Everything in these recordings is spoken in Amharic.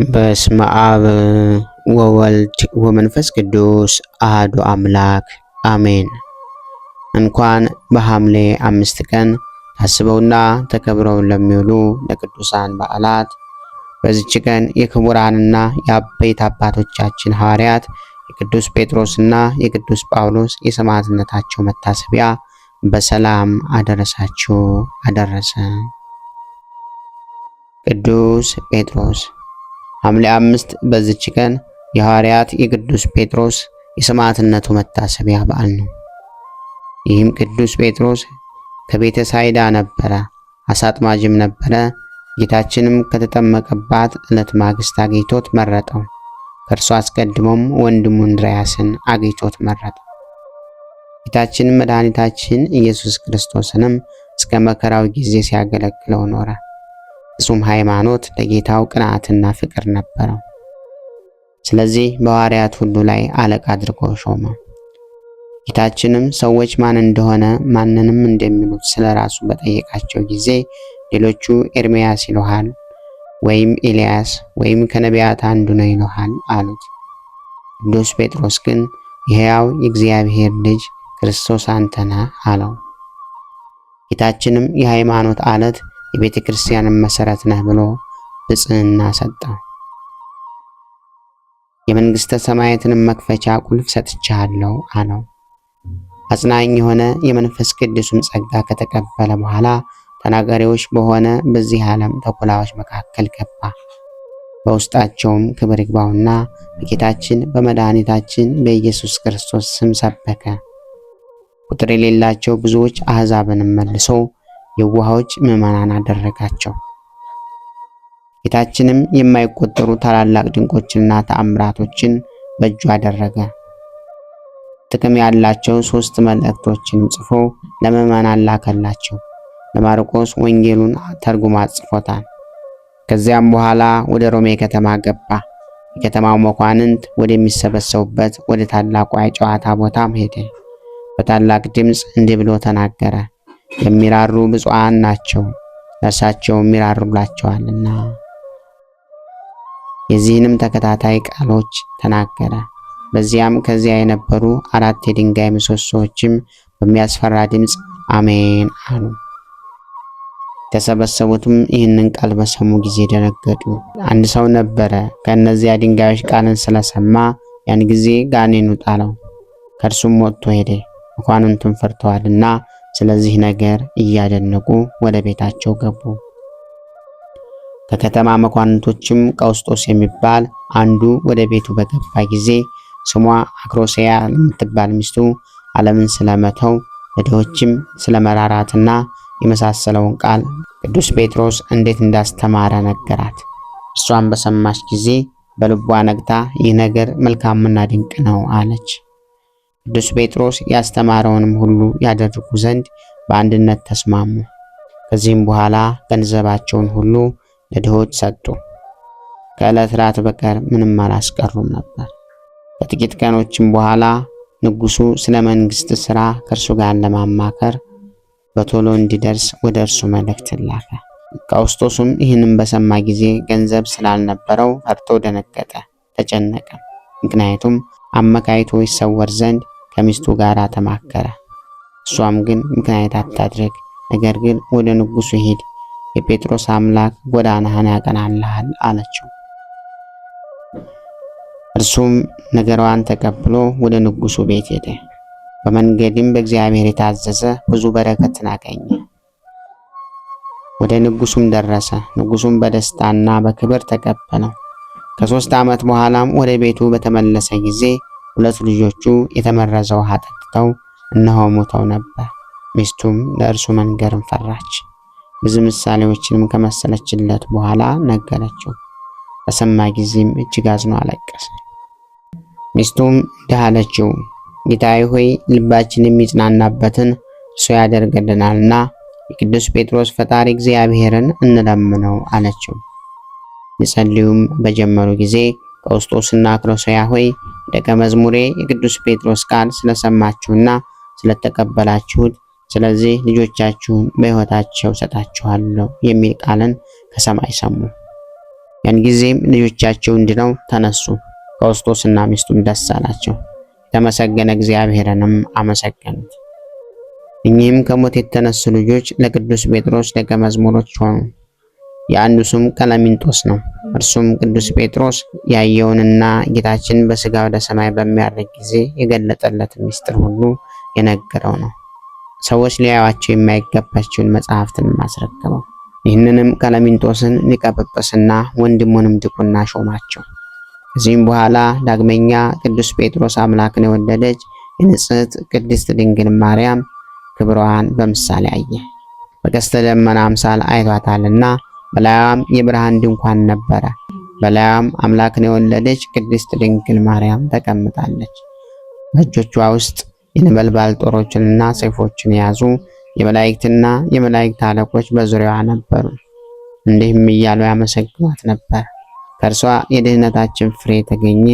በስመ አብ ወወልድ ወመንፈስ ቅዱስ አሐዱ አምላክ አሜን። እንኳን በሐምሌ 5 ቀን ታስበውና ተከብረው ለሚውሉ ለቅዱሳን በዓላት በዚች ቀን የክቡራንና የአበይት አባቶቻችን ሐዋርያት የቅዱስ ጴጥሮስና የቅዱስ ጳውሎስ የሰማዕትነታቸው መታሰቢያ በሰላም አደረሳችሁ አደረሰ። ቅዱስ ጴጥሮስ ሐምሌ 5 በዚች ቀን የሐዋርያት የቅዱስ ጴጥሮስ የሰማዕትነቱ መታሰቢያ በዓል ነው። ይህም ቅዱስ ጴጥሮስ ከቤተ ሳይዳ ነበረ፣ አሳ አጥማጅም ነበረ። ጌታችንም ከተጠመቀባት ዕለት ማግስት አግኝቶት መረጠው። ከእርሱ አስቀድሞም ወንድሙ እንድርያስን አግኝቶት መረጠው። ጌታችን መድኃኒታችን ኢየሱስ ክርስቶስንም እስከ መከራው ጊዜ ሲያገለግለው ኖረ። እሱም ሃይማኖት ለጌታው ቅንዓትና ፍቅር ነበረው። ስለዚህ በሐዋርያት ሁሉ ላይ አለቃ አድርጎ ሾመው። ጌታችንም ሰዎች ማን እንደሆነ ማንንም እንደሚሉት ስለራሱ በጠየቃቸው ጊዜ ሌሎቹ ኤርምያስ ይሉሃል፣ ወይም ኤልያስ ወይም ከነቢያት አንዱ ነው ይሉሃል አሉት። ቅዱስ ጴጥሮስ ግን የሕያው የእግዚአብሔር ልጅ ክርስቶስ አንተ ነህ አለው። ጌታችንም የሃይማኖት ዓለት የቤተ ክርስቲያንን መሰረት ነህ ብሎ ብጽዕና ሰጠው። የመንግስተ ሰማያትንም መክፈቻ ቁልፍ ሰጥቻለሁ አለው። አጽናኝ የሆነ የመንፈስ ቅዱስን ጸጋ ከተቀበለ በኋላ ተናጋሪዎች በሆነ በዚህ ዓለም ተኩላዎች መካከል ገባ። በውስጣቸውም ክብር ይግባውና በጌታችን በመድኃኒታችን በኢየሱስ ክርስቶስ ስም ሰበከ። ቁጥር የሌላቸው ብዙዎች አሕዛብንም መልሶ የዋሆች ምዕመናን አደረጋቸው። ጌታችንም የማይቆጠሩ ታላላቅ ድንቆችንና ተአምራቶችን በእጁ አደረገ። ጥቅም ያላቸው 3 መልእክቶችንም ጽፎ ለምዕመናን ላከላቸው። ለማርቆስ ወንጌሉን ተርጉሞ ጽፎታል። ከዚያም በኋላ ወደ ሮሜ ከተማ ገባ። የከተማው መኳንንት ወደሚሰበሰቡበት ወደ ታላቁ የጨዋታ ቦታም ሄደ። በታላቅ ድምፅ እንዲህ ብሎ ተናገረ። የሚራሩ ብፁዓን ናቸው፣ ለእርሳቸውም ይራሩላቸዋልና። የዚህንም ተከታታይ ቃሎች ተናገረ። በዚያም ከዚያ የነበሩ 4 የድንጋይ ምሰሶዎችም በሚያስፈራ ድምፅ አሜን አሉ። የተሰበሰቡትም ይህንን ቃል በሰሙ ጊዜ ደነገጡ። አንድ ሰው ነበረ፣ ከእነዚያ ድንጋዮች ቃልን ስለሰማ ያን ጊዜ ጋኔኑ ጣለው፣ ከእርሱም ወጥቶ ሄደ። መኳንንቱም ፈርተዋልና ስለዚህ ነገር እያደነቁ ወደ ቤታቸው ገቡ። ከከተማ መኳንንቶችም ቀውስጦስ የሚባል አንዱ ወደ ቤቱ በገባ ጊዜ ስሟ አክሮስያ ለምትባል ሚስቱ ዓለምን ስለመተው ለድሆችም ስለመራራትና የመሳሰለውን ቃል ቅዱስ ጴጥሮስ እንዴት እንዳስተማረ ነገራት። እርሷን በሰማች ጊዜ በልቧ ነግታ ይህ ነገር መልካምና ድንቅ ነው አለች። ቅዱስ ጴጥሮስ ያስተማረውንም ሁሉ ያደርጉ ዘንድ በአንድነት ተስማሙ። ከዚህም በኋላ ገንዘባቸውን ሁሉ ለድሆች ሰጡ። ከዕለት ራት በቀር ምንም አላስቀሩም ነበር። ከጥቂት ቀኖችም በኋላ ንጉሡ ስለ መንግሥት ሥራ ከእርሱ ጋር ለማማከር በቶሎ እንዲደርስ ወደ እርሱ መልእክት ላከ። ቀውስጦስም ይህንም በሰማ ጊዜ ገንዘብ ስላልነበረው ፈርቶ ደነገጠ፣ ተጨነቀ። ምክንያቱም አመካይቶ ይሰወር ዘንድ ከሚስቱ ጋር ተማከረ። እሷም ግን ምክንያት አታድርግ፣ ነገር ግን ወደ ንጉሡ ሂድ፣ የጴጥሮስ አምላክ ጎዳናህን ያቀናልሃል አለችው። እርሱም ነገሯን ተቀብሎ ወደ ንጉሡ ቤት ሄደ። በመንገድም በእግዚአብሔር የታዘዘ ብዙ በረከትን አገኘ። ወደ ንጉሡም ደረሰ። ንጉሡም በደስታና በክብር ተቀበለው። ከ3 ዓመት በኋላም ወደ ቤቱ በተመለሰ ጊዜ 2 ልጆቹ የተመረዘ ውሃ ጠጥተው እነሆ ሞተው ነበር። ሚስቱም ለእርሱ መንገርን ፈራች። ብዙ ምሳሌዎችንም ከመሰለችለት በኋላ ነገረችው። በሰማ ጊዜም እጅግ አዝኖ አለቀሰ። ሚስቱም እንዲህ አለችው፣ ጌታዬ ሆይ ልባችን የሚጽናናበትን እርሱ ያደርግልናልና የቅዱስ ጴጥሮስ ፈጣሪ እግዚአብሔርን እንለምነው አለችው። ሊጸልዩም በጀመሩ ጊዜ ቀውስጦስና አክሮስያ ሆይ ደቀ መዝሙሬ የቅዱስ ጴጥሮስ ቃል ስለሰማችሁና ስለተቀበላችሁት ስለዚህ ልጆቻችሁን በሕይወታቸው ሰጣችኋለሁ የሚል ቃልን ከሰማይ ሰሙ። ያን ጊዜም ልጆቻቸው እንድነው ተነሱ። ቀውስጦስና ሚስቱም ደስ አላቸው፣ የተመሰገነ እግዚአብሔርንም አመሰገኑት። እኚህም ከሞት የተነሱ ልጆች ለቅዱስ ጴጥሮስ ደቀ መዝሙሮች ሆኑ። የአንዱ ስም ቀለሚንጦስ ነው። እርሱም ቅዱስ ጴጥሮስ ያየውንና ጌታችን በሥጋ ወደ ሰማይ በሚያርግ ጊዜ የገለጠለት ምስጢር ሁሉ የነገረው ነው። ሰዎች ሊያዩአቸው የማይገባቸውን መጻሕፍትን አስረከበው። ይህንንም ቀለሚንጦስን ሊቀ ጵጵስና ወንድሙንም ዲቁና ሾማቸው። ከዚህም በኋላ ዳግመኛ ቅዱስ ጴጥሮስ አምላክን የወለደች የንጽሕት ቅድስት ድንግል ማርያም ክብሯን በምሳሌ አየ። በቀስተ ደመና አምሳል አይቷታልና በላዩም የብርሃን ድንኳን ነበረ። በላዩም አምላክን የወለደች ቅድስት ድንግል ማርያም ተቀምጣለች። በእጆቿ ውስጥ የነበልባል ጦሮችንና ሰይፎችን የያዙ የመላእክትና የመላእክት አለቆች በዙሪያዋ ነበሩ። እንዲህም እያሉ ያመሰግኗት ነበር። ከእርሷ የድህነታችን ፍሬ የተገኘ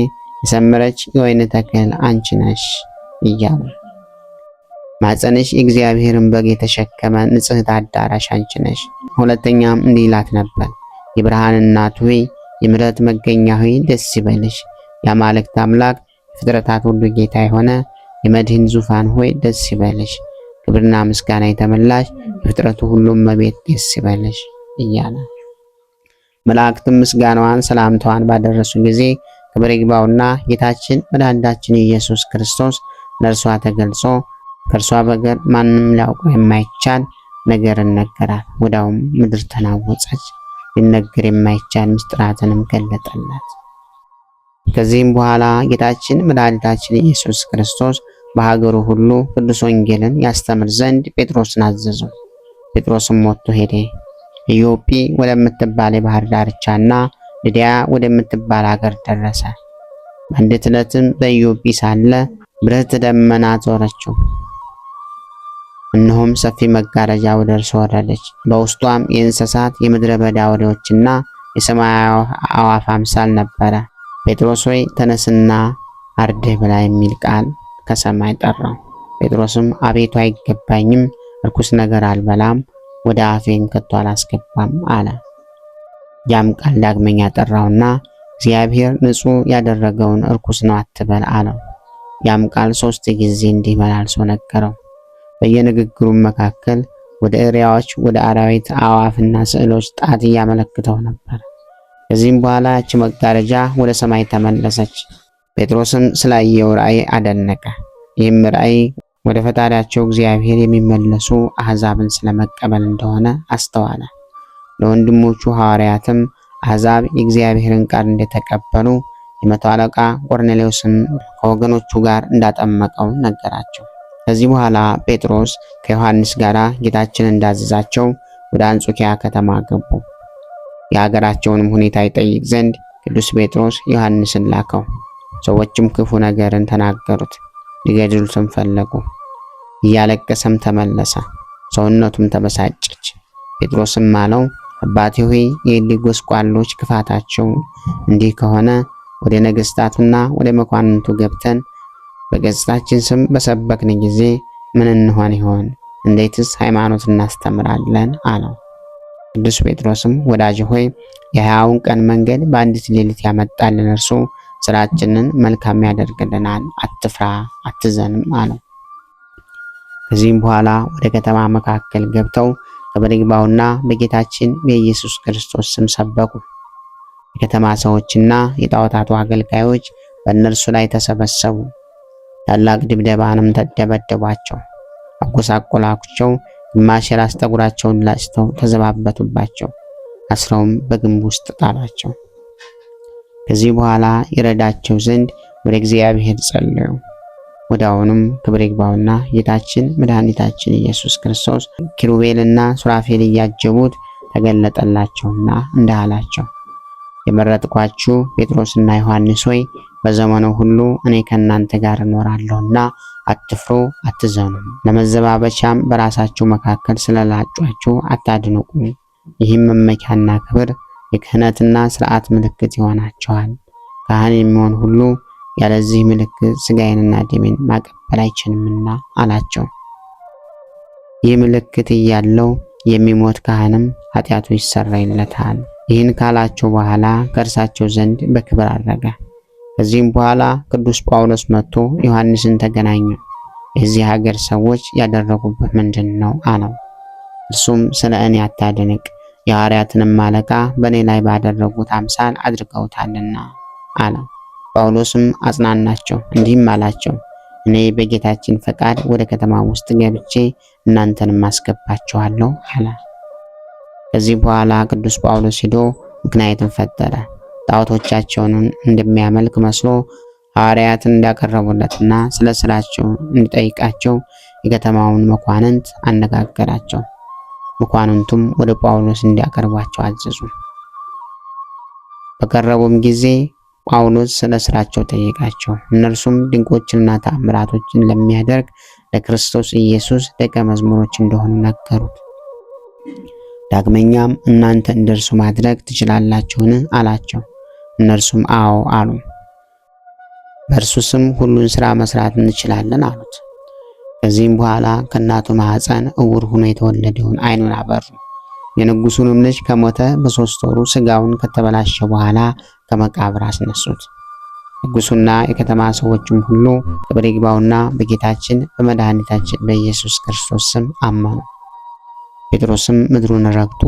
የሰመረች የወይን ተክል አንቺ ነሽ እያሉ ማኅፀንሽ የእግዚአብሔርን በግ የተሸከመ ንጽሕት አዳራሽ አንቺ ነሽ። ሁለተኛም እንዲህ ይላት ነበር፣ የብርሃን እናት ሆይ፣ የምሕረት መገኛ ሆይ ደስ ይበልሽ። የአማልክት አምላክ የፍጥረታት ሁሉ ጌታ የሆነ የመድህን ዙፋን ሆይ ደስ ይበልሽ። ክብርና ምስጋና የተመላሽ የፍጥረቱ ሁሉ እመቤት ደስ ይበልሽ እያለ መላእክትም ምስጋናዋን ሰላምታዋን ባደረሱ ጊዜ ክብር ይግባውና ጌታችን መድኃኒታችን ኢየሱስ ክርስቶስ ለእርሷ ተገልጾ ከእርሷ በቀር ማንም ሊያውቀው የማይቻል ነገርን ነገራት። ወዲያውም ምድር ተናወጸች፣ ሊነገር የማይቻል ምስጢራትንም ገለጠላት። ከዚህም በኋላ ጌታችን መድኃኒታችን ኢየሱስ ክርስቶስ በሀገሩ ሁሉ ቅዱስ ወንጌልን ያስተምር ዘንድ ጴጥሮስን አዘዘው። ጴጥሮስም ወጥቶ ሄደ። ኢዮጴ ወደምትባል የባህር ዳርቻና ልድያ ወደምትባል ሀገር ደረሰ። በአንዲት ዕለትም በኢዮጴ ሳለ ብርህት ደመና ዞረችው። እነሆም ሰፊ መጋረጃ ወደ እርሱ ወረደች። በውስጧም የእንስሳት የምድረ በዳ አውሬዎችና የሰማይ አዕዋፍ አምሳል ነበረ። ጴጥሮስ ሆይ ተነስና አርድህ ብላ የሚል ቃል ከሰማይ ጠራው። ጴጥሮስም አቤቱ አይገባኝም፣ እርኩስ ነገር አልበላም፣ ወደ አፌን ከቶ አላስገባም አለ። ያም ቃል ዳግመኛ ጠራውና እግዚአብሔር ንጹሕ ያደረገውን እርኩስ ነው አትበል አለው። ያም ቃል 3 ጊዜ እንዲህ መላልሶ ነገረው። በየንግግሩም መካከል ወደ እሪያዎች፣ ወደ አራዊት፣ አዕዋፍና ስዕሎች ጣት እያመለክተው ነበር። ከዚህም በኋላ ያቺ መጋረጃ ወደ ሰማይ ተመለሰች። ጴጥሮስም ስላየው ራእይ አደነቀ። ይህም ራእይ ወደ ፈጣሪያቸው እግዚአብሔር የሚመለሱ አሕዛብን ስለመቀበል እንደሆነ አስተዋለ። ለወንድሞቹ ሐዋርያትም አሕዛብ የእግዚአብሔርን ቃል እንደተቀበሉ የመቶ አለቃ ቆርኔሌዎስን ከወገኖቹ ጋር እንዳጠመቀው ነገራቸው። ከዚህ በኋላ ጴጥሮስ ከዮሐንስ ጋር ጌታችን እንዳዘዛቸው ወደ አንጾኪያ ከተማ ገቡ። የሀገራቸውንም ሁኔታ ይጠይቅ ዘንድ ቅዱስ ጴጥሮስ ዮሐንስን ላከው። ሰዎችም ክፉ ነገርን ተናገሩት፣ ሊገድሉትም ፈለጉ። እያለቀሰም ተመለሰ፣ ሰውነቱም ተበሳጨች። ጴጥሮስም አለው፣ አባቴ ሆይ የእሊህ ጎስቋሎች ክፋታቸው እንዲህ ከሆነ ወደ ነገሥታቱና ወደ መኳንንቱ ገብተን በገጽታችን ስም በሰበክን ጊዜ ምን እንሆን ይሆን? እንዴትስ ሃይማኖት እናስተምራለን? አለው። ቅዱስ ጴጥሮስም ወዳጅ ሆይ የሕያውን ቀን መንገድ በአንዲት ሌሊት ያመጣልን እርሱ ስራችንን መልካም ያደርግልናል፣ አትፍራ አትዘንም አለው። ከዚህም በኋላ ወደ ከተማ መካከል ገብተው ክብር ይግባውና በጌታችን በኢየሱስ ክርስቶስ ስም ሰበኩ። የከተማ ሰዎችና የጣዖታቱ አገልጋዮች በእነርሱ ላይ ተሰበሰቡ። ታላቅ ድብደባንም ተደበደቧቸው፣ አጎሳቆላቸው። ግማሽ የራስ ጠጉራቸውን ላጭተው ተዘባበቱባቸው፣ አስረውም በግንብ ውስጥ ጣሏቸው። ከዚህ በኋላ ይረዳቸው ዘንድ ወደ እግዚአብሔር ጸለዩ። ወዲያውኑም ክብር ይግባውና ጌታችን መድኃኒታችን ኢየሱስ ክርስቶስ ኪሩቤልና ሱራፌል እያጀቡት ተገለጠላቸውና እንዲህ አላቸው፣ የመረጥኳችሁ ጴጥሮስና ዮሐንስ ሆይ በዘመኑ ሁሉ እኔ ከእናንተ ጋር እኖራለሁና አትፍሩ አትዘኑም። ለመዘባበቻም በራሳችሁ መካከል ስለላጯችሁ አታድንቁ። ይህም መመኪያና ክብር የክህነትና ሥርዓት ምልክት ይሆናቸዋል። ካህን የሚሆን ሁሉ ያለዚህ ምልክት ሥጋዬንና ደሜን ማቀበል አይችልምና አላቸው። ይህ ምልክት እያለው የሚሞት ካህንም ኃጢአቱ ይሰረይለታል፣ ይህን ካላቸው በኋላ ከእርሳቸው ዘንድ በክብር አረገ። ከዚህም በኋላ ቅዱስ ጳውሎስ መጥቶ ዮሐንስን ተገናኘ። የዚህ ሀገር ሰዎች ያደረጉበት ምንድን ነው አለው። እርሱም ስለ እኔ አታድንቅ፣ የሐዋርያትንም አለቃ በእኔ ላይ ባደረጉት አምሳል አድርገውታልና አለ። ጳውሎስም አጽናናቸው፣ እንዲህም አላቸው፣ እኔ በጌታችን ፈቃድ ወደ ከተማ ውስጥ ገብቼ እናንተንም አስገባችኋለሁ አለ። ከዚህ በኋላ ቅዱስ ጳውሎስ ሄዶ ምክንያትን ፈጠረ። ጣዖቶቻቸውን እንደሚያመልክ መስሎ ሐዋርያትን እንዳቀረቡለትና ስለ ስራቸው እንዲጠይቃቸው የከተማውን መኳንንት አነጋገራቸው። መኳንንቱም ወደ ጳውሎስ እንዲያቀርቧቸው አዘዙ። በቀረቡም ጊዜ ጳውሎስ ስለ ስራቸው ጠየቃቸው። እነርሱም ድንቆችንና ተአምራቶችን ለሚያደርግ ለክርስቶስ ኢየሱስ ደቀ መዝሙሮች እንደሆኑ ነገሩት። ዳግመኛም እናንተ እንደርሱ ማድረግ ትችላላችሁን አላቸው። እነርሱም አዎ አሉ። በእርሱ ስም ሁሉን ስራ መስራት እንችላለን አሉት። ከዚህም በኋላ ከእናቱ ማኅፀን እውር ሆኖ የተወለደውን ዓይኑን አበሩ። የንጉሡንም ልጅ ከሞተ በ3 ወሩ ሥጋውን ከተበላሸ በኋላ ከመቃብር አስነሱት። ንጉሡና የከተማ ሰዎችም ሁሉ ክብር ይግባውና በጌታችን በመድኃኒታችን በኢየሱስ ክርስቶስ ስም አመኑ። ጴጥሮስም ምድሩን ረግጦ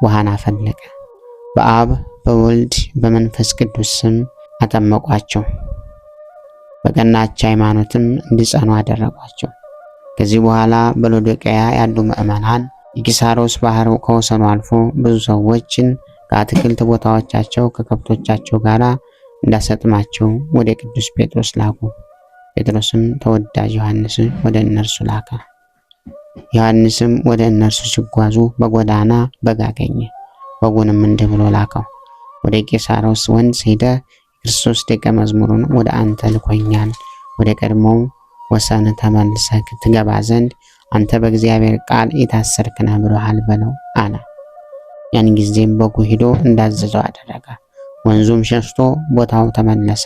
ውሃን አፈለቀ። በአብ በወልድ በመንፈስ ቅዱስ ስም አጠመቋቸው። በቀናች ሃይማኖትም እንዲጸኑ አደረጓቸው። ከዚህ በኋላ በሎዶቅያ ያሉ ምዕመናን የቂሳሮስ ባህር ከወሰኑ አልፎ ብዙ ሰዎችን ከአትክልት ቦታዎቻቸው ከከብቶቻቸው ጋር እንዳሰጥማቸው ወደ ቅዱስ ጴጥሮስ ላኩ። ጴጥሮስም ተወዳጅ ዮሐንስን ወደ እነርሱ ላከ። ዮሐንስም ወደ እነርሱ ሲጓዙ በጎዳና በግ አገኘ። በጉንም እንዲህ ብሎ ላከው፣ ወደ ቂሳሮስ ወንዝ ሄደህ የክርስቶስ ደቀ መዝሙሩን ወደ አንተ ልኮኛል። ወደ ቀድሞው ወሰን ተመልሰህ ትገባ ዘንድ አንተ በእግዚአብሔር ቃል የታሰርክ ነህ ብሎሃል በለው አለ። ያን ጊዜም በጉ ሄዶ እንዳዘዘው አደረገ። ወንዙም ሸሽቶ ቦታው ተመለሰ።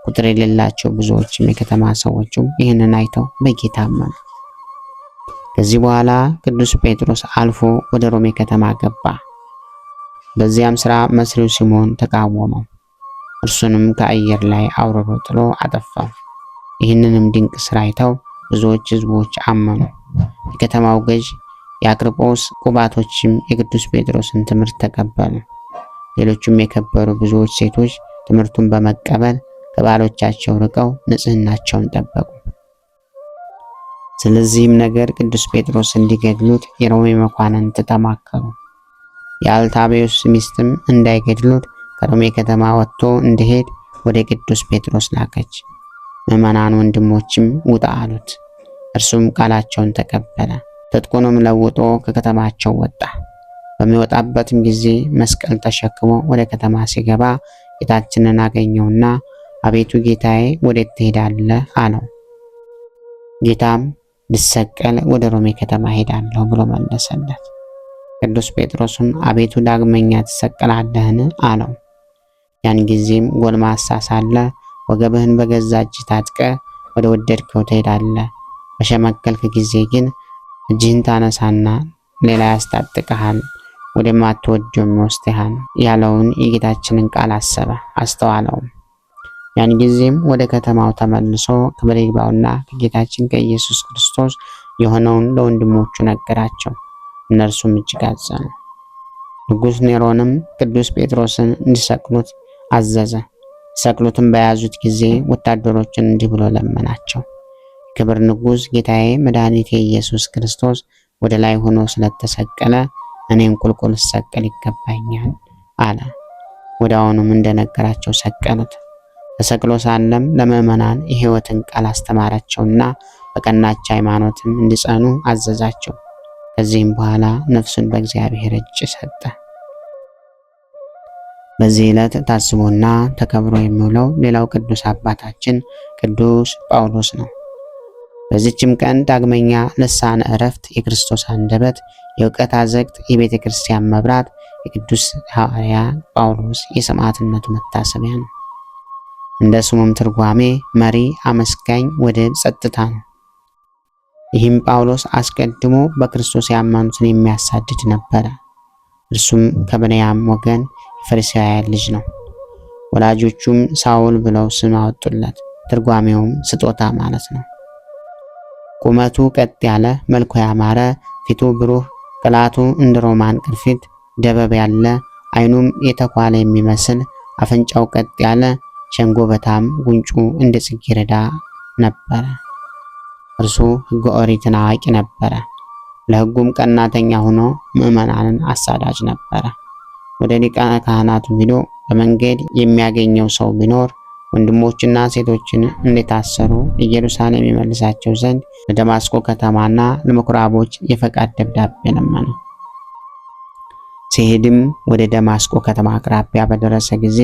ቁጥር የሌላቸው ብዙዎችም የከተማ ሰዎችም ይህንን አይተው በጌታ አመኑ። ከዚህ በኋላ ቅዱስ ጴጥሮስ አልፎ ወደ ሮሜ ከተማ ገባ። በዚያም ሥራ መስሪው ሲሞን ተቃወመው። እርሱንም ከአየር ላይ አውርዶ ጥሎ አጠፋው። ይህንንም ድንቅ ሥራ አይተው ብዙዎች ሕዝቦች አመኑ። የከተማው ገዥ የአቅርጶስ ቁባቶችም የቅዱስ ጴጥሮስን ትምህርት ተቀበሉ። ሌሎችም የከበሩ ብዙዎች ሴቶች ትምህርቱን በመቀበል ከባሎቻቸው ርቀው ንጽሕናቸውን ጠበቁ። ስለዚህም ነገር ቅዱስ ጴጥሮስ እንዲገድሉት የሮሜ መኳንንት ተማከሩ። የአልታቤዎስ ሚስትም እንዳይገድሉት ከሮሜ ከተማ ወጥቶ እንዲሄድ ወደ ቅዱስ ጴጥሮስ ላከች። ምዕመናን ወንድሞችም ውጣ አሉት። እርሱም ቃላቸውን ተቀበለ። ትጥቁንም ለውጦ ከከተማቸው ወጣ። በሚወጣበትም ጊዜ መስቀል ተሸክሞ ወደ ከተማ ሲገባ ጌታችንን አገኘውና አቤቱ ጌታዬ ወዴት ትሄዳለህ አለው። ጌታም ልሰቀል ወደ ሮሜ ከተማ ሄዳለሁ ብሎ መለሰለት። ቅዱስ ጴጥሮስም አቤቱ ዳግመኛ ትሰቀላለህን አለው። ያን ጊዜም ጎልማሳ ሳለ ወገብህን በገዛ እጅ ታጥቀ ወደ ወደድከው ትሄዳለህ፣ በሸመገልክ ጊዜ ግን እጅህን ታነሳና ሌላ ያስታጥቀሃል፣ ወደማትወደው ይወስድሃል ያለውን የጌታችንን ቃል አሰበ አስተዋለውም። ያን ጊዜም ወደ ከተማው ተመልሶ ክብር ይግባውና ከጌታችን ከኢየሱስ ክርስቶስ የሆነውን ለወንድሞቹ ነገራቸው። እነርሱም እጅግ አዘኑ። ንጉሥ ኔሮንም ቅዱስ ጴጥሮስን እንዲሰቅሉት አዘዘ። ሰቅሉትም በያዙት ጊዜ ወታደሮችን እንዲህ ብሎ ለመናቸው። ክብር ንጉሥ ጌታዬ መድኃኒቴ ኢየሱስ ክርስቶስ ወደ ላይ ሆኖ ስለተሰቀለ እኔም ቁልቁል ሰቀል ይገባኛል አለ። ወዲያውኑም እንደነገራቸው ሰቀሉት። ተሰቅሎ ሳለም ለምዕመናን የሕይወትን ቃል አስተማራቸውና በቀናች ሃይማኖትም እንዲጸኑ አዘዛቸው። ከዚህም በኋላ ነፍሱን በእግዚአብሔር እጅ ሰጠ። በዚህ ዕለት ታስቦና ተከብሮ የሚውለው ሌላው ቅዱስ አባታችን ቅዱስ ጳውሎስ ነው። በዚችም ቀን ዳግመኛ ልሳነ ዕረፍት፣ የክርስቶስ አንደበት፣ የእውቀት አዘቅት፣ የቤተ ክርስቲያን መብራት፣ የቅዱስ ሐዋርያ ጳውሎስ የሰማዕትነቱ መታሰቢያ ነው። እንደ ስሙም ትርጓሜ መሪ፣ አመስጋኝ፣ ወደድ፣ ጸጥታ ነው። ይህም ጳውሎስ አስቀድሞ በክርስቶስ ያመኑትን የሚያሳድድ ነበረ። እርሱም ከብንያም ወገን ፈሪሳውያን ልጅ ነው። ወላጆቹም ሳውል ብለው ስም አወጡለት። ትርጓሜውም ስጦታ ማለት ነው። ቁመቱ ቀጥ ያለ፣ መልኩ ያማረ፣ ፊቱ ብሩህ፣ ቅላቱ እንደ ሮማን ቅርፊት ደበብ ያለ፣ ዓይኑም የተኳለ የሚመስል፣ አፍንጫው ቀጥ ያለ፣ ሸንጎበታም፣ ጉንጩ እንደ ጽጌረዳ ነበረ። እርሱ ሕገ ኦሪትን አዋቂ ነበረ። ለሕጉም ቀናተኛ ሆኖ ምዕመናንን አሳዳጅ ነበረ። ወደ ሊቀ ካህናቱ ሄዶ በመንገድ የሚያገኘው ሰው ቢኖር ወንድሞችና ሴቶችን እንደታሰሩ ኢየሩሳሌም ይመልሳቸው ዘንድ ለደማስቆ ከተማና ለምኩራቦች የፈቃድ ደብዳቤ ለመነ። ሲሄድም ወደ ደማስቆ ከተማ አቅራቢያ በደረሰ ጊዜ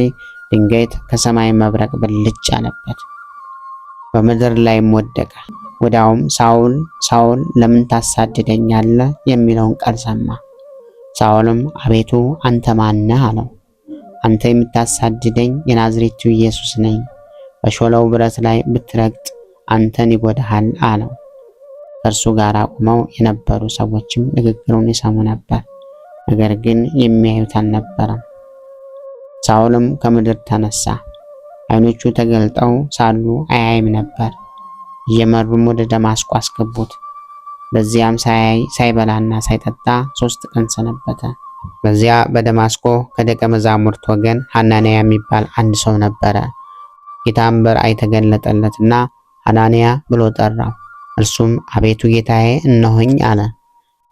ድንገት ከሰማይ መብረቅ ብልጭ አለበት፣ በምድር ላይም ወደቀ። ወዲያውም ሳውል ሳውል ለምን ታሳድደኛለህ የሚለውን ቃል ሰማ። ሳውልም አቤቱ አንተ ማን ነህ አለው። አንተ የምታሳድደኝ የናዝሬቱ ኢየሱስ ነኝ። በሾለው ብረት ላይ ብትረግጥ አንተን ይጎዳሃል አለው። ከእርሱ ጋር ቆመው የነበሩ ሰዎችም ንግግሩን ይሰሙ ነበር፣ ነገር ግን የሚያዩት አልነበረም። ሳውልም ከምድር ተነሳ፣ ዓይኖቹ ተገልጠው ሳሉ አያይም ነበር። እየመሩም ወደ ደማስቆ አስገቡት። በዚያም ሳይበላና ሳይጠጣ 3 ቀን ሰነበተ። በዚያ በደማስቆ ከደቀ መዛሙርት ወገን ሐናንያ የሚባል አንድ ሰው ነበረ። ጌታም በራእይ ተገለጠለትና ሐናንያ ብሎ ጠራው። እርሱም አቤቱ ጌታዬ እነሆኝ አለ።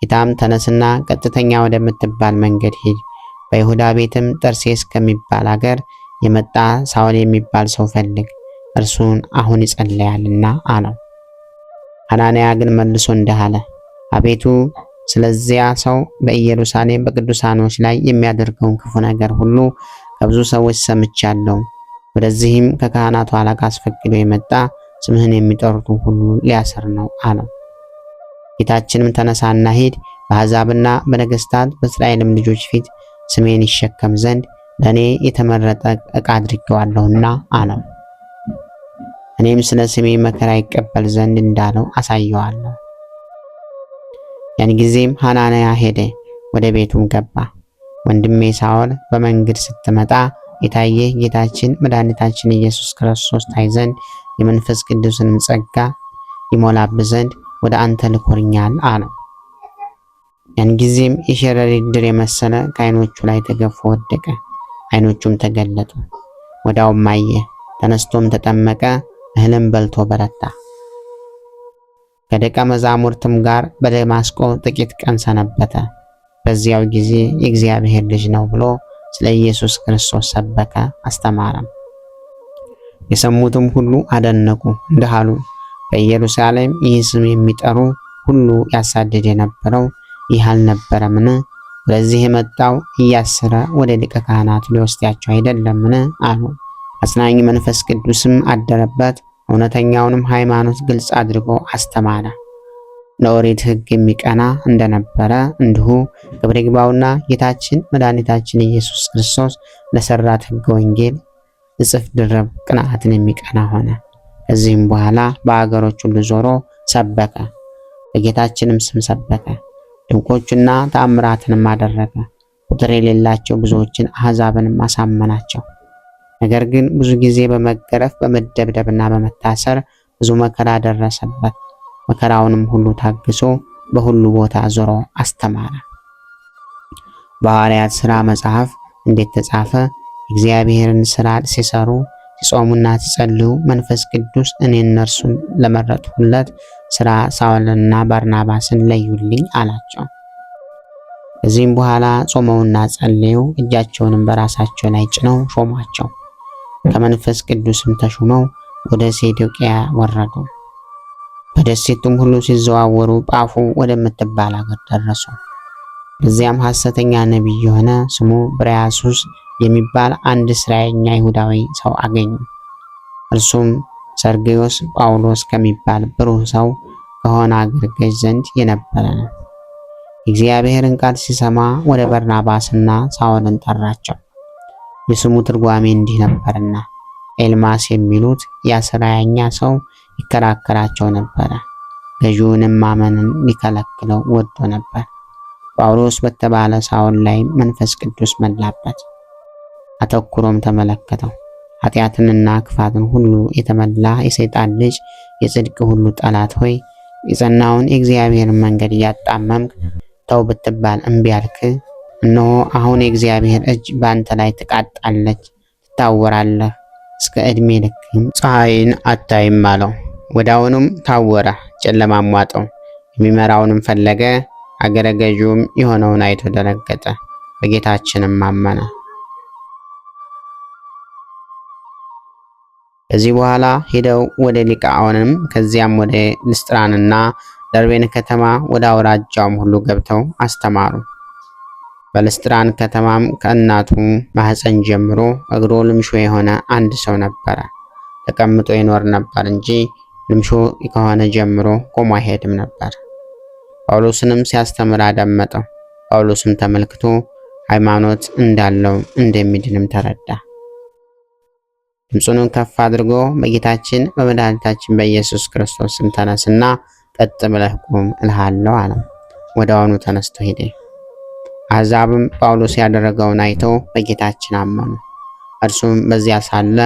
ጌታም ተነስና ቀጥተኛ ወደምትባል መንገድ ሂድ፣ በይሁዳ ቤትም ጠርሴስ ከሚባል አገር የመጣ ሳውል የሚባል ሰው ፈልግ፣ እርሱን አሁን ይጸልያልና አለው። ሐናንያ ግን መልሶ እንዲህ አለ፣ አቤቱ ስለዚያ ሰው በኢየሩሳሌም በቅዱሳኖች ላይ የሚያደርገውን ክፉ ነገር ሁሉ ከብዙ ሰዎች ሰምቻለሁ። ወደዚህም ከካህናቱ አለቃ አስፈቅዶ የመጣ ስምህን የሚጠሩትን ሁሉ ሊያስር ነው አለው። ጌታችንም ተነሳና ሂድ፣ በአሕዛብና በነገሥታት በእስራኤልም ልጆች ፊት ስሜን ይሸከም ዘንድ ለእኔ የተመረጠ ዕቃ አድርጌዋለሁና አለው። እኔም ስለ ስሜ መከራ ይቀበል ዘንድ እንዳለው አሳየዋለሁ። ያን ጊዜም ሐናንያ ሄደ፣ ወደ ቤቱም ገባ። ወንድሜ ሳውል በመንገድ ስትመጣ የታየህ ጌታችን መድኃኒታችን ኢየሱስ ክርስቶስ ታይ ዘንድ የመንፈስ ቅዱስንም ጸጋ ይሞላብህ ዘንድ ወደ አንተ ልኮኛል አለው። ያን ጊዜም የሸረሪት ድር የመሰለ ከዓይኖቹ ላይ ተገፎ ወደቀ፣ ዓይኖቹም ተገለጡ። ወዲያውም አየ፣ ተነስቶም ተጠመቀ፣ እህልም በልቶ በረታ። ከደቀ መዛሙርትም ጋር በደማስቆ ጥቂት ቀን ሰነበተ። በዚያው ጊዜ የእግዚአብሔር ልጅ ነው ብሎ ስለ ኢየሱስ ክርስቶስ ሰበከ፣ አስተማረም። የሰሙትም ሁሉ አደነቁ፣ እንዲህ አሉ፣ በኢየሩሳሌም ይህ ስም የሚጠሩ ሁሉ ያሳድድ የነበረው ይህ አልነበረምን? ወደዚህ የመጣው እያሰረ ወደ ሊቀ ካህናቱ ሊወስዳቸው አይደለምን? አሉ። አጽናኝ መንፈስ ቅዱስም አደረበት፣ እውነተኛውንም ሃይማኖት ግልጽ አድርጎ አስተማረ። ለኦሪት ሕግ የሚቀና እንደነበረ እንዲሁ ክብር ይግባውና ጌታችን መድኃኒታችን ኢየሱስ ክርስቶስ ለሰራት ሕገ ወንጌል እጥፍ ድርብ ቅንዓትን የሚቀና ሆነ። ከዚህም በኋላ በአገሮች ሁሉ ዞሮ ሰበከ፣ በጌታችንም ስም ሰበከ። ድንቆችና ተአምራትንም አደረገ። ቁጥር የሌላቸው ብዙዎችን አሕዛብንም አሳመናቸው። ነገር ግን ብዙ ጊዜ በመገረፍ በመደብደብና በመታሰር ብዙ መከራ ደረሰበት። መከራውንም ሁሉ ታግሶ በሁሉ ቦታ ዞሮ አስተማረ። በሐዋርያት ሥራ መጽሐፍ እንዴት ተጻፈ? እግዚአብሔርን ሥራ ሲሰሩ ሲጾሙና ሲጸልዩ መንፈስ ቅዱስ እኔ እነርሱን ለመረጥሁለት ሥራ ሳውልንና ባርናባስን ለዩልኝ አላቸው። ከዚህም በኋላ ጾመውና ጸልየው እጃቸውንም በራሳቸው ላይ ጭነው ሾሟቸው። ከመንፈስ ቅዱስም ተሹመው ወደ ሴዶቅያ ወረዱ። በደሴቱም ሁሉ ሲዘዋወሩ ጳፉ ወደምትባል አገር ደረሱ። በዚያም ሐሰተኛ ነቢይ የሆነ ስሙ ብርያሱስ የሚባል አንድ እስራኤልኛ ይሁዳዊ ሰው አገኙ። እርሱም ሰርግዮስ ጳውሎስ ከሚባል ብሩህ ሰው ከሆነ አገር ገዥ ዘንድ የነበረ ነው። የእግዚአብሔርን ቃል ሲሰማ ወደ በርናባስና ሳውልን ጠራቸው። የስሙ ትርጓሜ እንዲህ ነበርና ኤልማስ የሚሉት የእስራኤልኛ ሰው ይከራከራቸው ነበረ። ገዢውንም ማመንን ሊከለክለው ወዶ ነበር። ጳውሎስ በተባለ ሳውል ላይ መንፈስ ቅዱስ መላበት። አተኩሮም ተመለከተው። ኃጢአትንና ክፋትን ሁሉ የተመላ የሰይጣን ልጅ፣ የጽድቅ ሁሉ ጠላት ሆይ የጸናውን የእግዚአብሔርን መንገድ እያጣመምክ ተው ብትባል እምቢ አልክ። እነሆ አሁን የእግዚአብሔር እጅ በአንተ ላይ ትቃጣለች፣ ትታወራለህ፣ እስከ ዕድሜ ልክም ፀሐይን አታይም አለው። ወዲያውኑም ታወረ፣ ጨለማም ዋጠው። የሚመራውንም ፈለገ። አገረ ገዢውም የሆነውን አይቶ ደነገጠ፣ በጌታችንም አመነ። ከዚህ በኋላ ሄደው ወደ ሊቃኦንም ከዚያም ወደ ልስጥራንና ደርቤን ከተማ ወደ አውራጃውም ሁሉ ገብተው አስተማሩ። በልስጥራን ከተማም ከእናቱ ማህፀን ጀምሮ እግሩ ልምሾ የሆነ አንድ ሰው ነበረ። ተቀምጦ ይኖር ነበር እንጂ ልምሾ ከሆነ ጀምሮ ቆሞ አይሄድም ነበር። ጳውሎስንም ሲያስተምር አደመጠው። ጳውሎስም ተመልክቶ ሃይማኖት እንዳለው እንደሚድንም ተረዳ። ድምፁንም ከፍ አድርጎ በጌታችን በመድኃኒታችን በኢየሱስ ክርስቶስ ስም ተነስና ቀጥ ብለህ ቁም እልሃለሁ አለው። ወዲያውኑ ተነስቶ ሄደ። አሕዛብም ጳውሎስ ያደረገውን አይተው በጌታችን አመኑ። እርሱም በዚያ ሳለ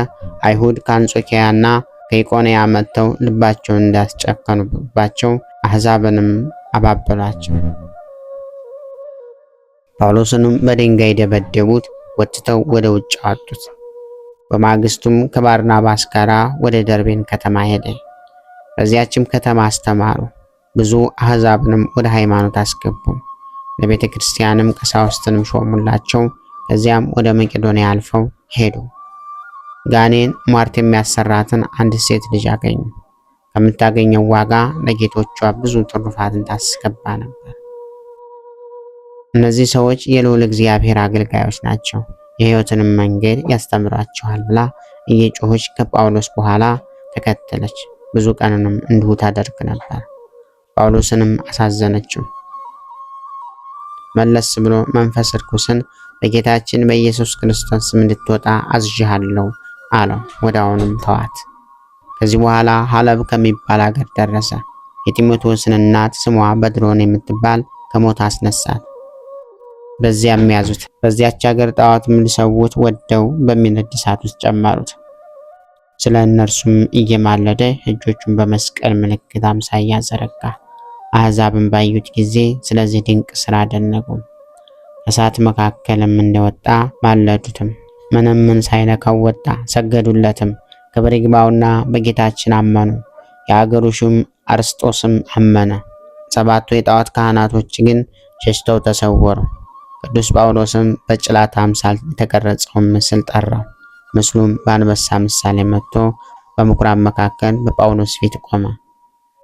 አይሁድ ከአንጾኪያና ከኢቆንያ መጥተው ልባቸውን እንዳስጨከኑባቸው አሕዛብንም አባበሏቸው። ጳውሎስንም በድንጋይ ደበደቡት፣ ወጥተው ወደ ውጭ አወጡት። በማግስቱም ከባርናባስ ጋር ወደ ደርቤን ከተማ ሄደ። በዚያችም ከተማ አስተማሩ፣ ብዙ አሕዛብንም ወደ ሃይማኖት አስገቡ። ለቤተ ክርስቲያንም ቀሳውስትንም ሾሙላቸው። ከዚያም ወደ መቄዶንያ አልፈው ሄዱ። ጋኔን ሟርት የሚያሰራትን አንድ ሴት ልጅ አገኙ። ከምታገኘው ዋጋ ለጌቶቿ ብዙ ትሩፋትን ታስገባ ነበር። እነዚህ ሰዎች የልዑል እግዚአብሔር አገልጋዮች ናቸው፣ የሕይወትንም መንገድ ያስተምሯቸዋል ብላ እየጮኸች ከጳውሎስ በኋላ ተከተለች። ብዙ ቀንንም እንዲሁ ታደርግ ነበር። ጳውሎስንም አሳዘነችው። መለስ ብሎ መንፈስ ርኩስን በጌታችን በኢየሱስ ክርስቶስ ስም እንድትወጣ አዝዣለሁ አለው። ወዲያውኑም ተዋት። ከዚህ በኋላ ሐለብ ከሚባል አገር ደረሰ። የጢሞቴዎስን እናት ስሟ በድሮን የምትባል ከሞት አስነሳት። በዚያም ያዙት። በዚያች አገር ጣዖትም ሊሰዉት ወደው በሚነድ እሳት ውስጥ ጨመሩት። ስለ እነርሱም እየማለደ እጆቹን በመስቀል ምልክት አምሳያ ዘረጋ። አሕዛብን ባዩት ጊዜ ስለዚህ ድንቅ ሥራ አደነቁ። እሳት መካከልም እንደወጣ ማለዱትም። ምንም ሳይነካው ወጣ፣ ሰገዱለትም። ክብር ይግባውና በጌታችን አመኑ። የአገሩ ሹም አርስጦስም አመነ። 7ቱ የጣዖት ካህናቶች ግን ሸሽተው ተሰወሩ። ቅዱስ ጳውሎስም በጭላት አምሳል የተቀረጸውን ምስል ጠራው። ምስሉም በአንበሳ ምሳሌ መጥቶ በምኩራብ መካከል በጳውሎስ ፊት ቆመ።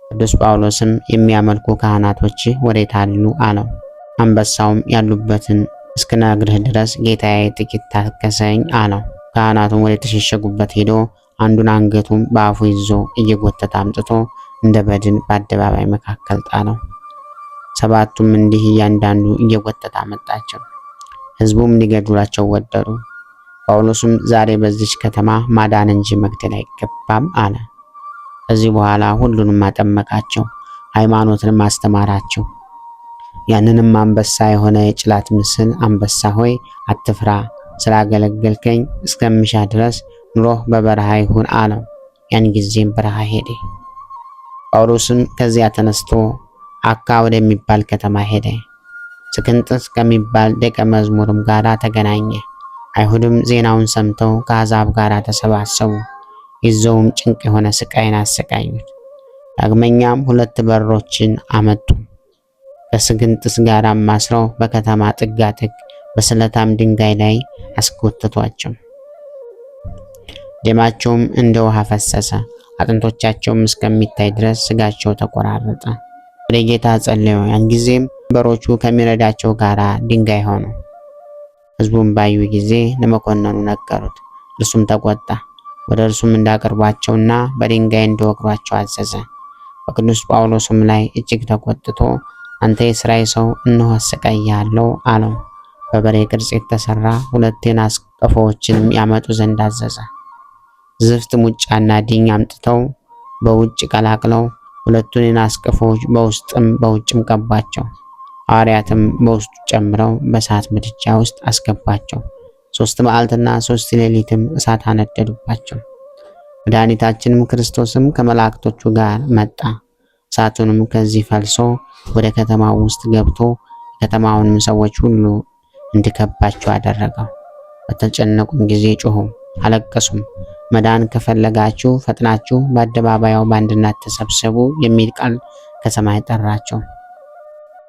ቅዱስ ጳውሎስም የሚያመልኩ ካህናቶች ወዴት አሉ አለው። አንበሳውም ያሉበትን እስክነግርህ ድረስ ጌታዬ ጥቂት ታገሰኝ አለው። ካህናቱም ወደ ተሸሸጉበት ሄዶ አንዱን አንገቱን በአፉ ይዞ እየጎተተ አምጥቶ እንደ በድን በአደባባይ መካከል ጣለው። 7ቱም እንዲህ እያንዳንዱ እየጎተተ አመጣቸው። ሕዝቡም ሊገድሏቸው ወደዱ። ጳውሎስም ዛሬ በዚች ከተማ ማዳን እንጂ መግደል አይገባም አለ። ከዚህ በኋላ ሁሉንም አጠመቃቸው፣ ሃይማኖትንም አስተማራቸው። ያንንም አንበሳ የሆነ የጭላት ምስል አንበሳ ሆይ አትፍራ፣ ስላገለገልከኝ እስከምሻ ድረስ ኑሮህ በበረሃ ይሁን አለው። ያን ጊዜም በረሃ ሄደ። ጳውሎስም ከዚያ ተነስቶ አካ ወደሚባል ከተማ ሄደ። ስክንጥስ ከሚባል ደቀ መዝሙርም ጋር ተገናኘ። አይሁድም ዜናውን ሰምተው ከአሕዛብ ጋር ተሰባሰቡ። ይዘውም ጭንቅ የሆነ ስቃይን አሰቃዩት። ዳግመኛም 2 በሮችን አመጡ። ከስክንጥስ ጋር አስረው በከተማ ጥጋጥግ በስለታም ድንጋይ ላይ አስጎተቷቸው። ደማቸውም እንደ ውሃ ፈሰሰ። አጥንቶቻቸውም እስከሚታይ ድረስ ስጋቸው ተቆራረጠ። ወደ ጌታ ጸለዩ። ያን ጊዜም በሮቹ ከሚረዳቸው ጋር ድንጋይ ሆኑ። ሕዝቡም ባዩ ጊዜ ለመኮንኑ ነገሩት። እርሱም ተቆጣ። ወደ እርሱም እንዳቀርቧቸውና በድንጋይ እንዲወግሯቸው አዘዘ። በቅዱስ ጳውሎስም ላይ እጅግ ተቆጥቶ አንተ የሥራይ ሰው እነሆ አሰቃይሃለሁ አለው። በበሬ ቅርጽ የተሰራ 2 የናስ ቀፎዎችንም ያመጡ ዘንድ አዘዘ። ዝፍት ሙጫና ዲኝ አምጥተው በውጭ ቀላቅለው 2ቱን የናስ ቀፎዎች በውስጥም በውጭም ቀባቸው። ሐዋርያትም በውስጡ ጨምረው በእሳት ምድጃ ውስጥ አስገባቸው። 3 መዓልትና 3 ሌሊትም እሳት አነደዱባቸው። መድኃኒታችንም ክርስቶስም ከመላእክቶቹ ጋር መጣ። እሳቱንም ከዚህ ፈልሶ ወደ ከተማው ውስጥ ገብቶ የከተማውንም ሰዎች ሁሉ እንዲከባቸው አደረገው። በተጨነቁም ጊዜ ጮኹ፣ አለቀሱም። መዳን ከፈለጋችሁ ፈጥናችሁ በአደባባዩ በአንድነት ተሰብሰቡ የሚል ቃል ከሰማይ ጠራቸው።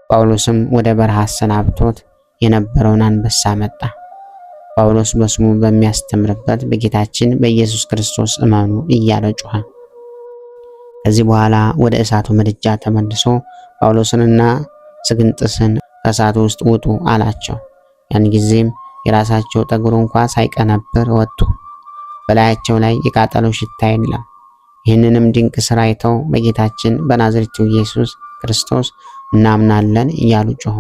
ጳውሎስም ወደ በረሃ አሰናብቶት የነበረውን አንበሳ መጣ። ጳውሎስ በስሙ በሚያስተምርበት በጌታችን በኢየሱስ ክርስቶስ እመኑ እያለ ጮኸ። ከዚህ በኋላ ወደ እሳቱ ምድጃ ተመልሶ ጳውሎስንና ስግንጥስን ከእሳቱ ውስጥ ውጡ አላቸው። ያን ጊዜም የራሳቸው ጠጉር እንኳ ሳይቀነብር ወጡ። በላያቸው ላይ የቃጠሎ ሽታ የለም። ይህንንም ድንቅ ሥራ አይተው በጌታችን በናዝሬቱ ኢየሱስ ክርስቶስ እናምናለን እያሉ ጮኹ።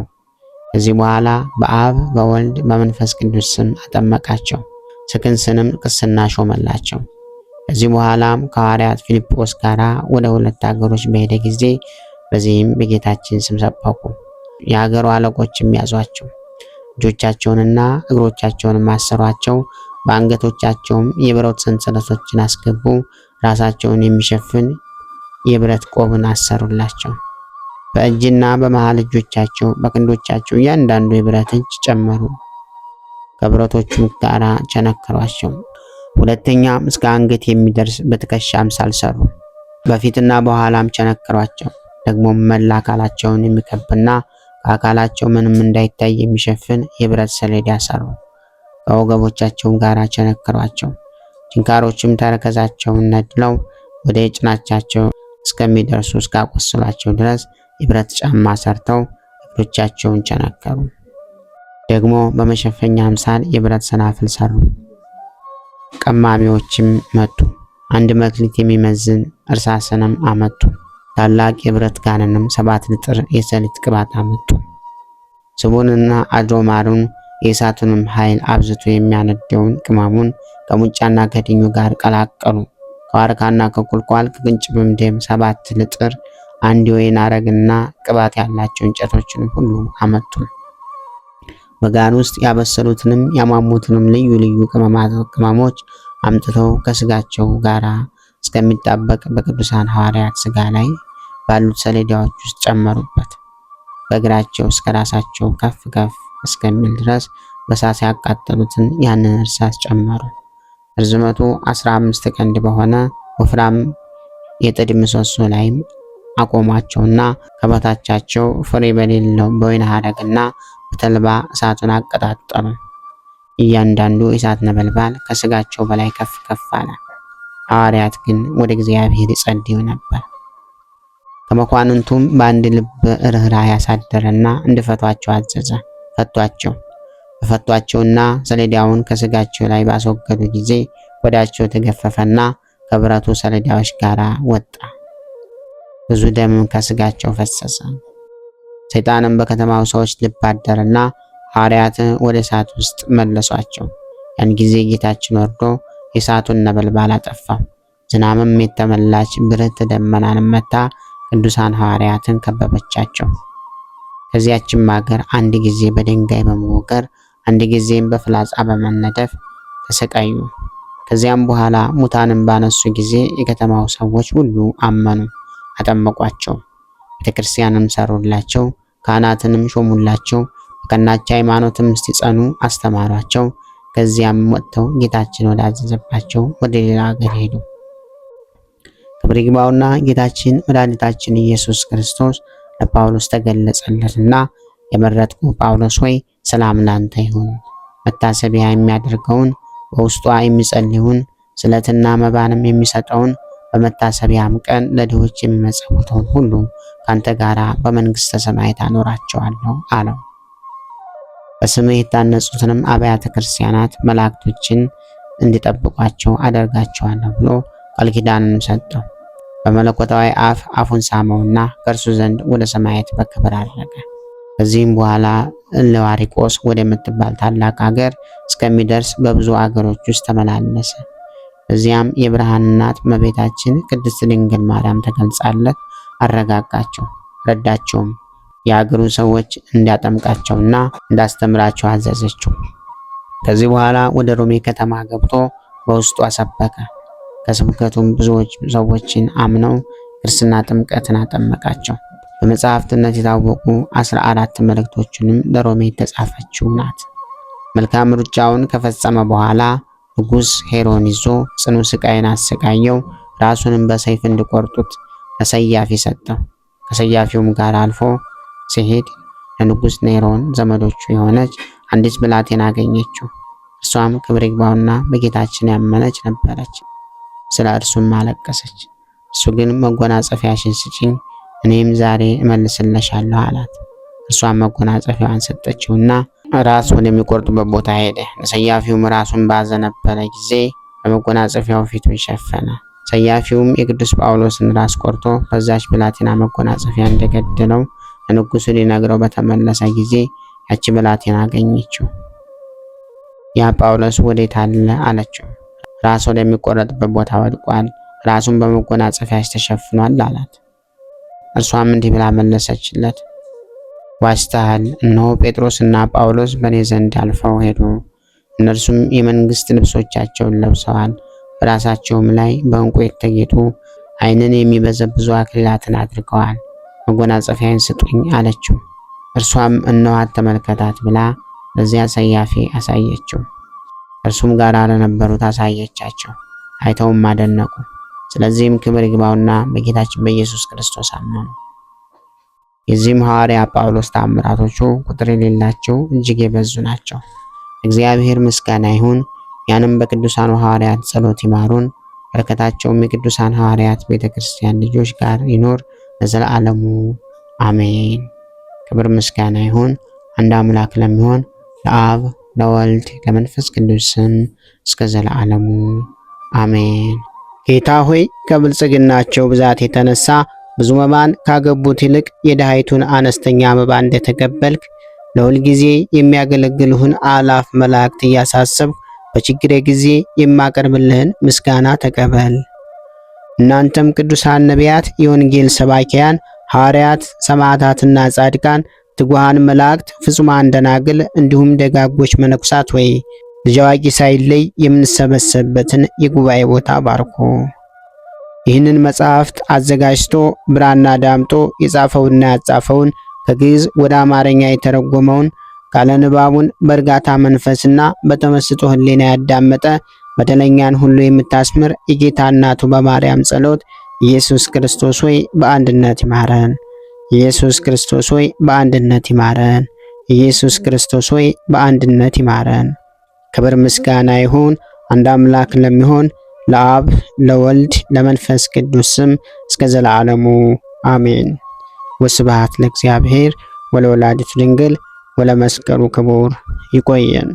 ከዚህ በኋላ በአብ በወልድ በመንፈስ ቅዱስ ስም አጠመቃቸው። ስክንስንም ቅስና ሾመላቸው። ከዚህ በኋላም ከሐዋርያት ፊልጶስ ጋር ወደ 2 ሀገሮች በሄደ ጊዜ በዚህም በጌታችን ስም ሰበኩ። የሀገሩ አለቆችም ያዟቸው፣ እጆቻቸውንና እግሮቻቸውን አሰሯቸው። በአንገቶቻቸውም የብረት ሰንሰለቶችን አስገቡ። ራሳቸውን የሚሸፍን የብረት ቆብን አሰሩላቸው። በእጅና በመሃል እጆቻቸው በክንዶቻቸው እያንዳንዱ የብረት እጅ ጨመሩ። ከብረቶቹም ጋር ቸነከሯቸው። ሁለተኛም እስከ አንገት የሚደርስ በትከሻ አምሳል ሰሩ። በፊትና በኋላም ቸነከሯቸው። ደግሞም መላ አካላቸውን የሚከብና ከአካላቸው ምንም እንዳይታይ የሚሸፍን የብረት ሰሌዳ ሰሩ። ከወገቦቻቸውም ጋር ቸነከሯቸው። ችንካሮችም ተረከዛቸውን ነድለው ወደ ጭናቻቸው እስከሚደርሱ እስካቆስሏቸው ድረስ የብረት ጫማ ሰርተው እግሮቻቸውን ቸነከሩ። ደግሞ በመሸፈኛ አምሳል የብረት ሰናፍል ሰሩ። ቀማሚዎችም መጡ። 1 መክሊት የሚመዝን እርሳስንም አመጡ። ታላቅ የብረት ጋንንም 7 ልጥር የሰሊጥ ቅባት አመጡ። ስቡንና አድሮማሩን የእሳቱንም ኃይል አብዝቶ የሚያነደውን ቅመሙን ከሙጫና ከድኙ ጋር ቀላቀሉ። ከዋርካና ከቁልቋል ከቅንጭብም ደም 7 ልጥር 1 የወይን አረግና ቅባት ያላቸው እንጨቶችን ሁሉ አመጡ። በጋን ውስጥ ያበሰሉትንም ያሟሙትንም ልዩ ልዩ ቅመሞች አምጥተው ከስጋቸው ጋር እስከሚጣበቅ በቅዱሳን ሐዋርያት ስጋ ላይ ባሉት ሰሌዳዎች ውስጥ ጨመሩበት። በእግራቸው እስከ ራሳቸው ከፍ ከፍ እስከሚል ድረስ በእሳት ያቃጠሉትን ያንን እርሳስ ጨመሩ። ርዝመቱ 15 ክንድ በሆነ ወፍራም የጥድ ምሰሶ ላይም አቆሟቸውና ከበታቻቸው ፍሬ በሌለው በወይን ሐረግና በተልባ እሳቱን አቀጣጠሉ። እያንዳንዱ የእሳት ነበልባል ከስጋቸው በላይ ከፍ ከፍ አለ። ሐዋርያት ግን ወደ እግዚአብሔር ይጸልዩ ነበር። ከመኳንንቱም በአንድ ልብ ርኅራኄ ያሳደረና እንዲፈቷቸው አዘዘ። ፈቷቸው። በፈቷቸውና ሰሌዳውን ከስጋቸው ላይ ባስወገዱ ጊዜ ቆዳቸው ተገፈፈና ከብረቱ ሰሌዳዎች ጋር ወጣ። ብዙ ደምም ከስጋቸው ፈሰሰ። ሰይጣንም በከተማው ሰዎች ልብ አደረና ሐዋርያትን ወደ እሳት ውስጥ መለሷቸው። ያን ጊዜ ጌታችን ወርዶ የእሳቱን ነበልባል አጠፋው። ዝናብም የተመላች ብርት ደመናን መታ ቅዱሳን ሐዋርያትን ከበበቻቸው። ከዚያችም ሀገር አንድ ጊዜ በድንጋይ በመወገር አንድ ጊዜም በፍላጻ በመነደፍ ተሰቃዩ። ከዚያም በኋላ ሙታንን ባነሱ ጊዜ የከተማው ሰዎች ሁሉ አመኑ፣ አጠመቋቸው። ቤተክርስቲያንም ሰሩላቸው፣ ካህናትንም ሾሙላቸው። በቀናች ሃይማኖትም እስቲጸኑ አስተማሯቸው። ከዚያም ወጥተው ጌታችን ወዳዘዘባቸው ወደ ሌላ ሀገር ሄዱ። ክብር ይግባውና ጌታችን መድኃኒታችን ኢየሱስ ክርስቶስ ለጳውሎስ ተገለጸለትና የመረጥኩ ጳውሎስ ሆይ ሰላም ላንተ ይሁን። መታሰቢያ የሚያደርገውን በውስጧ የሚጸልዩን ስለትና መባንም የሚሰጠውን በመታሰቢያም ቀን ለድሆች የሚመጸውተውን ሁሉ ካንተ ጋራ በመንግስተ ሰማያት አኖራቸዋለሁ አለው። በስምህ የታነጹትንም አብያተ ክርስቲያናት መላእክቶችን እንዲጠብቋቸው አደርጋቸዋለሁ ብሎ ቃል ኪዳንን ሰጠው። በመለኮታዊ አፉን ሳመውና ከእርሱ ዘንድ ወደ ሰማያት በክብር አረገ። ከዚህም በኋላ እልዋሪቆስ ወደምትባል ታላቅ ሀገር እስከሚደርስ በብዙ አገሮች ውስጥ ተመላለሰ። እዚያም የብርሃን እናት እመቤታችን ቅድስት ድንግል ማርያም ተገልጻለት አረጋጋቸው፣ ረዳቸውም። የአገሩ ሰዎች እንዲያጠምቃቸውና እንዳስተምራቸው አዘዘችው። ከዚህ በኋላ ወደ ሮሜ ከተማ ገብቶ በውስጡ አሰበከ። ከስብከቱም ብዙዎች ሰዎችን አምነው ክርስትና ጥምቀትን አጠመቃቸው። በመጽሐፍትነት የታወቁ 14 መልእክቶችንም ለሮሜ የተጻፈችው ናት። መልካም ሩጫውን ከፈጸመ በኋላ ንጉሥ ሄሮን ይዞ ጽኑ ስቃይን አሰቃየው። ራሱንም በሰይፍ እንዲቆርጡት ለሰያፊ ሰጠው። ከሰያፊውም ጋር አልፎ ሲሄድ ለንጉሥ ኔሮን ዘመዶቹ የሆነች አንዲት ብላቴና አገኘችው። እርሷም ክብር ይግባውና በጌታችን ያመነች ነበረች። ስለ እርሱም አለቀሰች። እሱ ግን መጎናጸፊያሽን ስጪኝ፣ እኔም ዛሬ እመልስልሻለሁ አላት። እርሷም መጎናጸፊያዋን ሰጠችውና ራስ ወደሚቆርጡበት ቦታ ሄደ። ለሰያፊውም ራሱን ባዘነበለ ጊዜ በመጎናጸፊያው ፊቱን ሸፈነ። ሰያፊውም የቅዱስ ጳውሎስን ራስ ቆርጦ በዛች ብላቴና መጎናጸፊያ እንደገደለው ለንጉሡ ሊነግረው በተመለሰ ጊዜ ያቺ ብላቴና አገኘችው። ያ ጳውሎስ ወዴት አለ አለችው። ራስ ወደሚቆረጥበት ቦታ ወድቋል፣ ራሱን በመጎናጸፊያሽ ተሸፍኗል አላት። እርሷም እንዲህ ብላ መለሰችለት፣ ዋሽተሃል። እነሆ ጴጥሮስና ጳውሎስ በእኔ ዘንድ አልፈው ሄዱ። እነርሱም የመንግስት ልብሶቻቸውን ለብሰዋል፣ በራሳቸውም ላይ በዕንቁ የተጌጡ ዓይንን የሚበዘብዙ አክሊላትን አድርገዋል። መጎናጸፊያን ስጡኝ አለችው። እርሷም እነኋት ተመልከታት ብላ ለዚያ ሰያፊ አሳየችው። እርሱም ጋር ለነበሩት አሳየቻቸው። አይተውም አደነቁ። ስለዚህም ክብር ይግባውና በጌታችን በኢየሱስ ክርስቶስ አመኑ። የዚህም ሐዋርያ ጳውሎስ ተአምራቶቹ ቁጥር የሌላቸው እጅግ የበዙ ናቸው። እግዚአብሔር ምስጋና ይሁን። ያንም በቅዱሳኑ ሐዋርያት ጸሎት ይማሩን። በረከታቸውም የቅዱሳን ሐዋርያት ቤተክርስቲያን ልጆች ጋር ይኖር ለዘላለሙ አሜን። ክብር ምስጋና ይሁን አንድ አምላክ ለሚሆን ለአብ ለወልድ ለመንፈስ ቅዱስ ስም እስከ ዘላለሙ አሜን። ጌታ ሆይ ከብልጽግናቸው ብዛት የተነሳ ብዙ መባን ካገቡት ይልቅ የድሃይቱን አነስተኛ መባ እንደተቀበልክ ለሁል ጊዜ የሚያገለግሉህን አላፍ መላእክት እያሳሰብኩ በችግሬ ጊዜ የማቀርብልህን ምስጋና ተቀበል። እናንተም ቅዱሳን ነቢያት፣ የወንጌል ሰባኪያን ሐዋርያት፣ ሰማዕታትና ጻድቃን፣ ትጉሃን መላእክት፣ ፍጹማን ደናግል እንዲሁም ደጋጎች መነኩሳት ወይ ልጅ አዋቂ ሳይለይ የምንሰበሰብበትን የጉባኤ ቦታ ባርኮ ይህንን መጽሐፍት አዘጋጅቶ ብራና ዳምጦ የጻፈውና ያጻፈውን ከግዕዝ ወደ አማርኛ የተረጎመውን ቃለ ንባቡን በእርጋታ መንፈስና በተመስጦ ሕሊና ያዳመጠ በደለኛን ሁሉ የምታስምር የጌታ እናቱ በማርያም ጸሎት ኢየሱስ ክርስቶስ ሆይ በአንድነት ይማረን። ኢየሱስ ክርስቶስ ሆይ በአንድነት ይማረን። ኢየሱስ ክርስቶስ ሆይ በአንድነት ይማረን። ክብር ምስጋና ይሁን አንድ አምላክ ለሚሆን ለአብ ለወልድ ለመንፈስ ቅዱስ ስም እስከ ዘላለሙ አሜን። ወስብሐት ለእግዚአብሔር ወለወላዲቱ ድንግል ወለመስቀሉ ክቡር። ይቆየን።